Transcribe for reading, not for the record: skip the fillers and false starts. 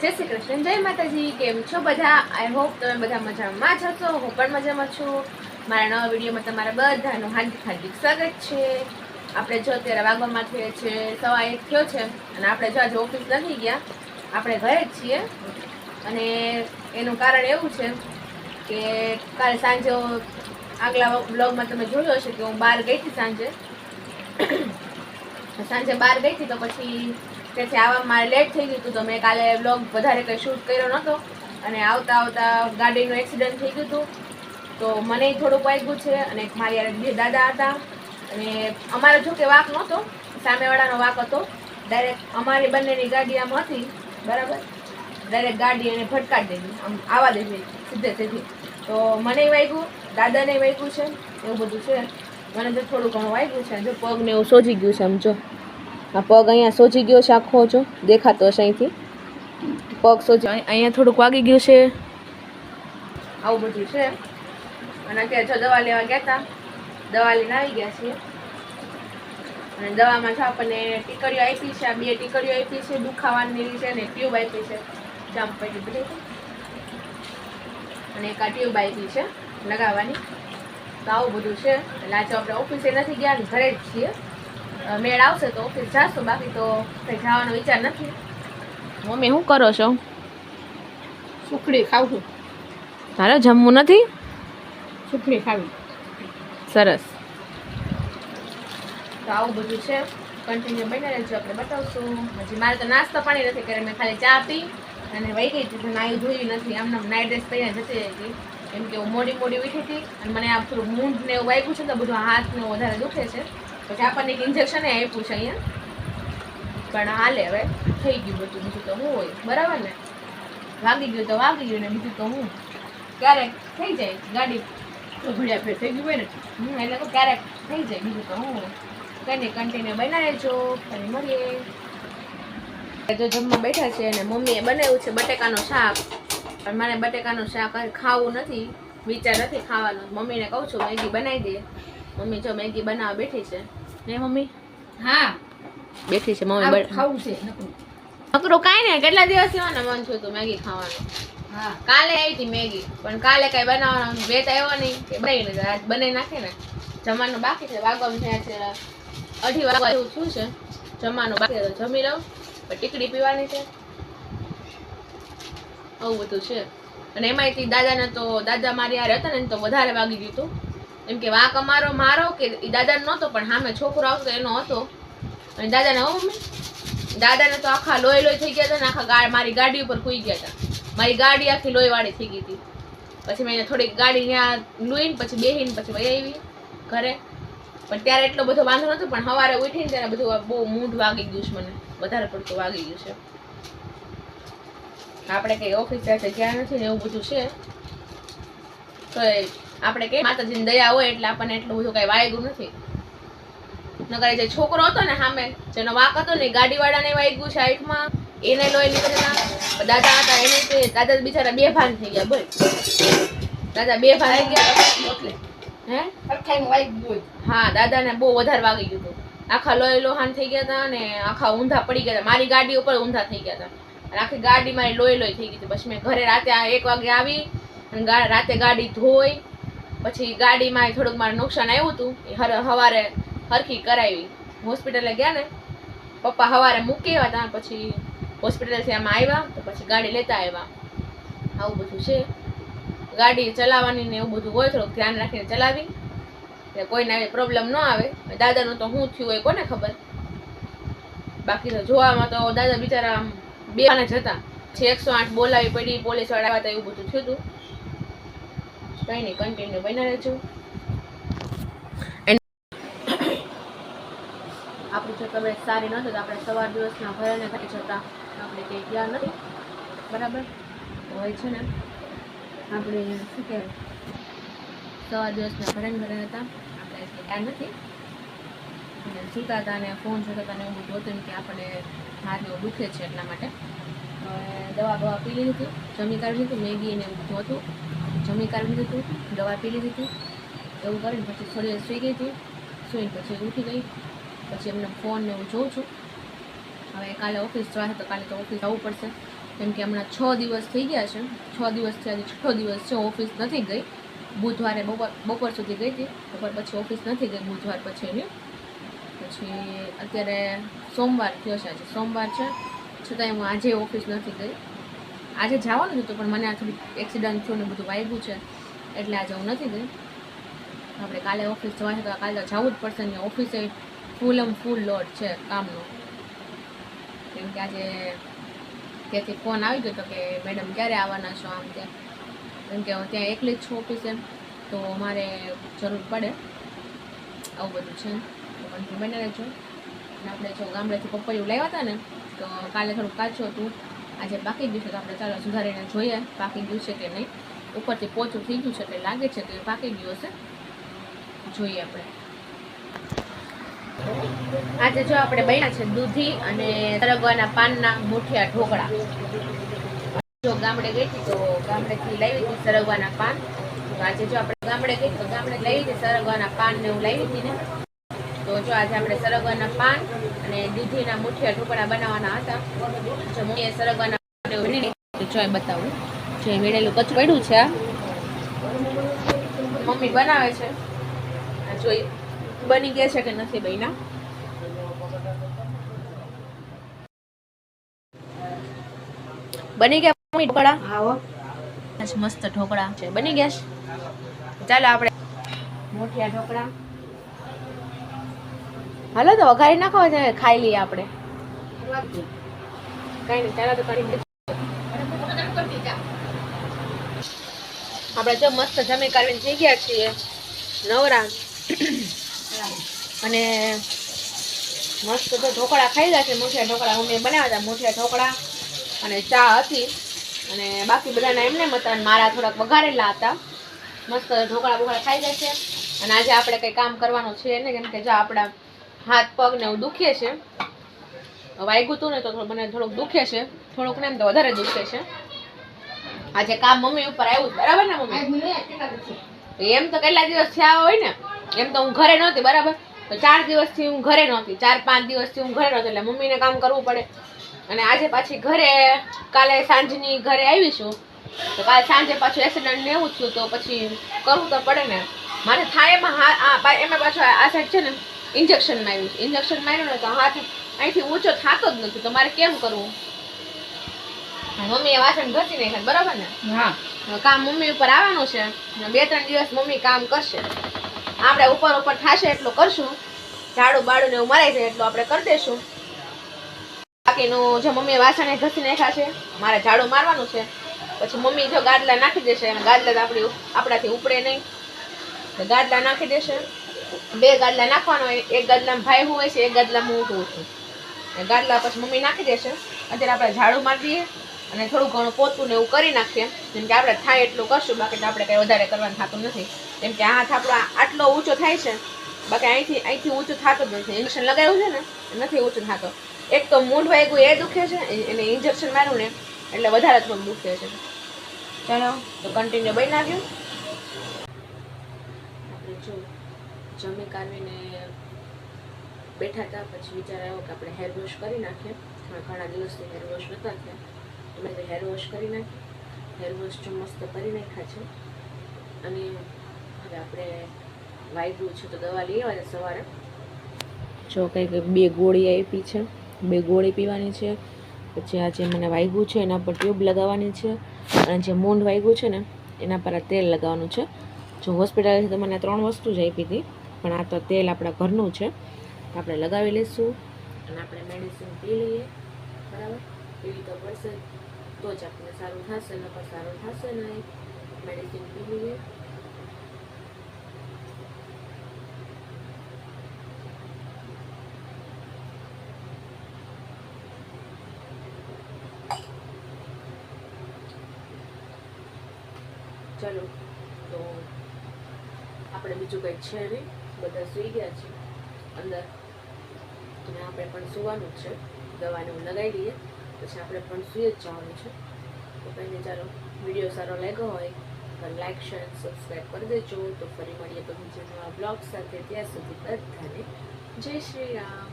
જય શ્રી કૃષ્ણ, જય માતાજી. કેમ છો બધા? આઈ હોપ તમે બધા મજામાં જ હશો. હું પણ મજામાં છું. મારા નવા વિડીયોમાં તમારા બધાનું હાર્દિક હાર્દિક સ્વાગત છે. આપણે જો અત્યારે વાગવામાં થઈએ છે 1:15 થયો છે અને આપણે જો આજે ઓફિસ નથી ગયા, આપણે ઘરે જ છીએ. અને એનું કારણ એવું છે કે કાલે સાંજે આગલા બ્લોગમાં તમે જોયો હશે કે હું બહાર ગઈ હતી. સાંજે બહાર ગઈ હતી તો પછી તેથી આવવામાં લેટ થઈ ગયું હતું. તો મેં કાલે બ્લોગ વધારે કંઈ શૂટ કર્યો નહોતો અને આવતા આવતા ગાડીનું એક્સિડન્ટ થઈ ગયું હતું. તો મને થોડુંક વાગ્યું છે અને મારી યાર બે દાદા હતા અને અમારો જો કે વાંક નહોતો, સામેવાળાનો વાંક હતો. ડાયરેક્ટ અમારી બંનેની ગાડી આમ હતી બરાબર, ડાયરેક્ટ ગાડી એને ભટકાડી દીધી, આમ આવવા દીધી સીધે સીધી. તો મને વાગ્યું, દાદાને વાગ્યું છે, એવું બધું છે. મને તો થોડું ઘણું વાગ્યું છે. જો પગને એવું સોજી ગયું છે. આમ જો આ પગ અહીંયા સોજી ગયો છે આખો, જો દેખાતો હશે અહીંથી પગ સોજી, અહીંયા થોડુંક વાગી ગયું છે. આવું બધું છે. અને અત્યારે જો દવા લેવા ગયા હતા, દવા લઈને આવી ગયા છીએ. અને દવામાં જો આપણને ટીકડીઓ આપી છે, આ 2 ટીકડીઓ આપી છે દુખાવાની છે ને ટ્યુબ આપી છે જમ્પ પડી બધી, અને એક આ ટ્યુબ આપી છે લગાવવાની. તો આવું બધું છે. એટલે આજે આપણે ઓફિસે નથી ગયા, ઘરે જ છીએ. મેળ આવશે તો ઓફિસ જાશું, બાકી તો કંઈ જવાનો વિચાર નથી. મમ્મી શું કરો છો? સુખડી ખાવ છું. તારે જમવું નથી? સુખડી ખાવી. સરસ. તો આવું બધું છે. કન્ટિન્યુ બની રહેજો, આપણે બતાવશું. હજી મારે તો નાસ્તો પાણી નથી કર્યો, મેં ખાલી ચા પી અને વહી ગઈ હતી. નાઈ ધોઈ નથી, આમ નાઇટ ડ્રેસ પહેરીને જતી હતી. કેમ કે હું મોડી ઉઠી હતી અને મને આ થોડું મૂંઢ ને એવું વાગ્યું છે તો બધું હાથને વધારે દુખે છે. પછી આપણને એક ઇન્જેક્શન આપ્યું છે અહીંયા, પણ હાલે હવે, થઈ ગયું બધું. બીજું તો શું હોય, બરાબર ને? વાગી ગયું તો વાગી ગયું ને બીજું તો હું, ક્યારેક થઈ જાય ગાડી તો ઘડિયા ફેર થઈ ગયું હોય ને. એટલે તો ક્યારેક થઈ જાય, બીજું તો હું હોય. કંઈ નહીં, કન્ટિન્યુ બનાવી રહેજો. ફરી મળીએ. જો જમવા બેઠા છે અને મમ્મીએ બનાવ્યું છે બટેકાનું શાક, પણ મને બટેકાનું શાક ખાવું નથી, વિચાર નથી ખાવાનો. મમ્મીને કહું છું મેગી બનાવી દે. મમ્મી જો મેગી બનાવવા બેઠી છે ને. મમ્મી હા બેઠી છે મમ્મી ખાવું છે. નકરું કાંઈ નહીં, કેટલા દિવસ થયા ને મન થયું હતું મેગી ખાવાનું. હા કાલે આવી હતી મેગી, પણ કાલે કઈ બનાવવાનું વેત આવ્યો નહીં કે બનાવી નથી. આજ બનાવી નાખે ને. જમવાનું બાકી છે, વાગવામાં થયા છે 2:30 વાગવા જેવું થયું છે. જમવાનું બાકી છે, જમી લઉં પણ ટીકડી પીવાની છે. આવું બધું છે. અને એમાંયથી દાદાને તો, દાદા મારી યાર હતા ને તો વધારે વાગી ગયું હતું. એમ કે વાંક મારો કે દાદાને નહોતો, પણ સામે છોકરો આવતો એનો હતો. અને દાદાને મમ્મી, દાદાને તો આખા લોહી થઈ ગયા હતા ને, આખા મારી ગાડી ઉપર સૂઈ ગયા હતા. મારી ગાડી આખી લોહીવાળી થઈ ગઈ હતી. પછી મેં થોડીક ગાડી ત્યાં લૂઈને પછી બેહીને પછી વહી આવી ઘરે. પણ ત્યારે એટલો બધો વાંધો નહોતો, પણ સવારે ઉઠીને ત્યારે બધું બહુ મૂંઢ વાગી ગયું છે, મને વધારે પડતું વાગી ગયું છે. આપણે કઈ ઓફિસ સાથે ગયા નથી ને એવું બધું છે. તો આપણે કઈ માતાજીની દયા હોય એટલે આપણને એટલું બધું કઈ વાગ્યું નથી. નકર જે છોકરો હતો ને સામે, જેનો વાંક હતો ને, ગાડીવાળાને વાગ્યું છે આંખમાં, એને લોહી નીકળેલા. દાદા હતા એને, દાદા બિચારા 2 ભાગ થઈ ગયા. બોલ, દાદા 2 ભાગ થઈ ગયા. હે હા, દાદાને બહુ વધારે વાગી ગયું હતું. આખા લોહાન થઈ ગયા હતા અને આખા ઊંધા પડી ગયા હતા. મારી ગાડી ઉપર ઊંધા થઈ ગયા હતા અને આખી ગાડી મારી લોહી થઈ ગઈ હતી. પછી મેં ઘરે રાતે 1 વાગે આવી અને રાતે ગાડી ધોઈ. પછી ગાડીમાં થોડુંક મારે નુકસાન આવ્યું હતું, એ સવારે હરખી કરાવી. હોસ્પિટલે ગયા ને, પપ્પા સવારે મૂકી આવ્યા હતા. પછી હોસ્પિટલથી આમાં આવ્યા તો પછી ગાડી લેતા આવ્યા. આવું બધું છે. ગાડી ચલાવવાની ને એવું બધું હોય, થોડુંક ધ્યાન રાખીને ચલાવી એટલે કોઈને આવી પ્રોબ્લેમ ન આવે. દાદાનું તો શું થયું હોય કોને ખબર. બાકી તો જોવામાં તો દાદા બિચારા 2 જ હતા. પછી 108 બોલાવી પડી, પોલીસ વાળા આવ્યા હતા, એવું બધું થયું હતું. કંઈ નહીં, કન્ટિન્યુ બના રહેજો. આપણી જો તબિયત સારી નહોતી તો આપણે સવાર દિવસના ભરાને ખાઈ જતા, આપણે કંઈ ગયા નથી બરાબર. હોય છે ને આપણે શું કહેવાય, સવાર દિવસના ભરાને હતા, આપણે ગયા નથી. અને સૂતા હતા અને ફોન જોતા હતા ને એવું બધું હતું કે આપણે હાથ એવું દુખે છે એટલા માટે. દવા પી લીધી હતી, જમી કાઢી લીધી, મેગી ને એવું બધું હતું, જમી કાઢી લીધું હતું, દવા પી લીધી હતી. એવું કરીને પછી થોડી વાર સૂઈ ગઈ હતી. સૂઈને પછી ઉઠી ગઈ. પછી એમને ફોન ને એવું જોઉં છું. હવે કાલે ઓફિસ જવા તો કાલે તો ઓફિસ જવું પડશે. કેમ કે હમણાં 6 દિવસ થઈ ગયા છે. 6 દિવસથી આજે 6 દિવસ છે ઓફિસ નથી ગઈ. બુધવારે બપોર સુધી ગઈ હતી, બપોર પછી ઓફિસ નથી ગઈ બુધવાર પછીની. પછી અત્યારે સોમવાર થયો છે, આજે સોમવાર છે, છતાંય હું આજે ઓફિસ નથી ગઈ. આજે જવાનું હતું પણ મને આ થોડું એક્સિડન્ટ થયું ને બધું વાગ્યું છે એટલે આજે હું નથી ગઈ. આપણે કાલે ઓફિસ જવા છે તો કાલે તો જવું જ પડશે ને. ઓફિસે ફૂલ લોડ છે કામનો. કેમ કે આજે ત્યાંથી ફોન આવી ગયો હતો કે મેડમ ક્યારે આવવાના છો આમ ત્યાં. કેમ કે હું ત્યાં એકલી જ છું ઓફિસે તો મારે જરૂર પડે. આવું બધું છે તો પણ બને રહેજો. અને આપણે જો ગામડેથી પપૈયું લાવ્યા હતા ને તો કાલે થોડુંક કાચું હતું, આજે પાકી ગયું છે તો આપણે ચાલો સુધારીને જોઈએ પાકી ગયું છે કે નહીં. ઉપરથી પોચું થઈ ગયું છે એટલે લાગે છે કે પાકી ગયું હશે, જોઈએ આપણે. આજે જો આપણે બન્યા છે દૂધી અને સરગવાના પાનના મુઠિયા ઢોકળા. જો ગામડે ગઈ હતી તો ગામડેથી લાવી હતી સરગવાના પાન. તો આજે જો આપણે ગામડે ગઈ તો ગામડે લાવી હતી સરગવાના પાન ને હું લાવી હતી ને. તો જો આજે આપણે સરગવાના પાન અને દૂધીના મુઠિયા ઢોકળા બનાવવાના હતા. જો મમ્મીએ સરગવાના પાન વીણી તો જો બતાવું. જે વીણેલું કચું પડ્યું છે મમ્મી બનાવે છે. જોઈ બની ગયા છે કે નથી બન્યા. બની ગયા મમ્મી ઢોકળા? આવો આજ મસ્ત ઢોકળા છે, બની ગયા છે. ચાલો આપણે મુઠિયા ઢોકળા હાલો તો વઘારી નાખો, ખાઈ લઈએ આપણે. કઈ નહીં, ચાલો તો કરી આપણે જો મસ્ત જમી કાઢીને થઈ ગયા છીએ નવરા અને મસ્ત તો ઢોકળા ખાઈ ગયા છે. મુઠિયા ઢોકળા મમ્મીએ બનાવ્યા હતા, મુઠિયા ઢોકળા અને ચા હતી અને બાકી બધાના એમને હતા અને મારા થોડાક વઘારેલા હતા. મસ્ત ઢોકળા બોકળા ખાઈ ગયા છે. અને આજે આપણે કંઈ કામ કરવાનું છે ને, કેમ કે જો આપણા હાથ પગ ને એવું દુખે છે. વાગ્યું હતું ને તો મને થોડુંક દુખે છે, થોડુંક ને એમ તો વધારે દુખે છે. આજે કામ મમ્મી ઉપર આવ્યું બરાબર ને મમ્મી? એમ તો કેટલા દિવસ થયા હોય ને, એમ તો હું ઘરે નહોતી બરાબર. તો 4 દિવસથી હું ઘરે નહોતી, 4-5 દિવસથી હું ઘરે નહોતી એટલે મમ્મીને કામ કરવું પડે. અને આજે પાછી ઘરે કાલે સાંજની ઘરે આવીશું તો કાલે સાંજે પાછું એક્સિડન્ટ ને એવું થયું તો પછી કરવું તો પડે ને. મારે થાય એમાં એમાં પાછું આ સાઈડ છે ને ઇન્જેક્શન માર્યું. ઇન્જેક્શન માર્યું ને તો હાથ અહીંથી ઊંચો થતો જ નથી. તો મારે કેમ કરવું? મમ્મીએ વાસણ ઘસી નાખ્યા બરાબર ને? હા, કામ મમ્મી ઉપર આવવાનું છે. 2-3 દિવસ મમ્મી કામ કરશે. આપણે ઉપર થશે એટલું કરશું. ઝાડુ બાડુ ને એવું મરાઈ જાય એટલું આપણે કરી દઈશું. બાકીનું જો મમ્મીએ વાસણે ઘસી નાખ્યા છે, મારે ઝાડુ મારવાનું છે. પછી મમ્મી જો ગાદલા નાખી દેશે અને ગાદલા તો આપણાથી ઉપડે નહીં તો ગાદલા નાખી દેશે. 2 ગાદલા નાખવાનો હોય, એક ગાદલામાં ભાઈ હું હોય છે, એક ગાદલામાં હું છું. ગાદલા પછી મમ્મી નાખી દેશે. અત્યારે આપણે ઝાડુ મારી દઈએ અને થોડું ઘણું પોતું ને એવું કરી નાખીએ. જેમ કે આપણે થાય એટલું કરશું, બાકી તો આપણે કંઈ વધારે કરવાનું થતું નથી. કેમ કે આ હાથ આપણો આટલો ઊંચો થાય છે, બાકી અહીંથી ઊંચું થતું જ નથી. ઇન્જેક્શન લગાવ્યું છે ને નથી ઊંચું થતો. એક તો મૂંઢ વાગ્યું એ દુખે છે, એને ઇન્જેક્શન માર્યું ને એટલે વધારે થોડું દુખે છે. ચાલો તો કન્ટિન્યુ બનાવ્યું. આપણે જો જમી કાઢીને બેઠા હતા પછી વિચાર આવ્યો કે આપણે હેર વોશ કરી નાખીએ. ઘણા દિવસથી હેર વોશ નહોતા થયા તો મેં હેર વોશ કરી નાખી. હેર વોશ જો મસ્ત કરી નાખ્યા છે. અને હવે આપણે વાગ્યું છે તો દવા લઈ આવ્યા સવારે. જો કંઈક 2 ગોળી આપી છે, 2 ગોળી પીવાની છે. પછી આ જે મને વાગ્યું છે એના પર ટ્યુબ લગાવવાની છે અને જે મૂંઢ વાગ્યું છે ને એના પર આ તેલ લગાવવાનું છે. જો હોસ્પિટલથી તો મને 3 વસ્તુ જ આપી હતી પણ આ તો તેલ આપણા ઘરનું છે. આપણે લગાવી લઈશું અને આપણે મેડિસિન પી લઈએ બરાબર. પીવી તો પડશે તો જ આપણને સારું થશે, નકર સારું થશે નહીં. મેડિસિન પી લઈએ. ચલો તો આપણે બીજું કંઈ છે નહીં, બધા સૂઈ ગયા છે અંદર અને આપણે પણ સૂવાનું જ છે. દવાને હું લગાવી લઈએ પછી આપણે પણ સૂઈ જ જવાનું છે. તો કંઈ નહીં, ચાલો વિડીયો સારો લાગ્યો હોય તો લાઈક શેર સબસ્ક્રાઈબ કરી દેજો. તો ફરી મળીએ તો બીજા નવા બ્લોગ સાથે. ત્યાં સુધી બધાને જય શ્રી રામ.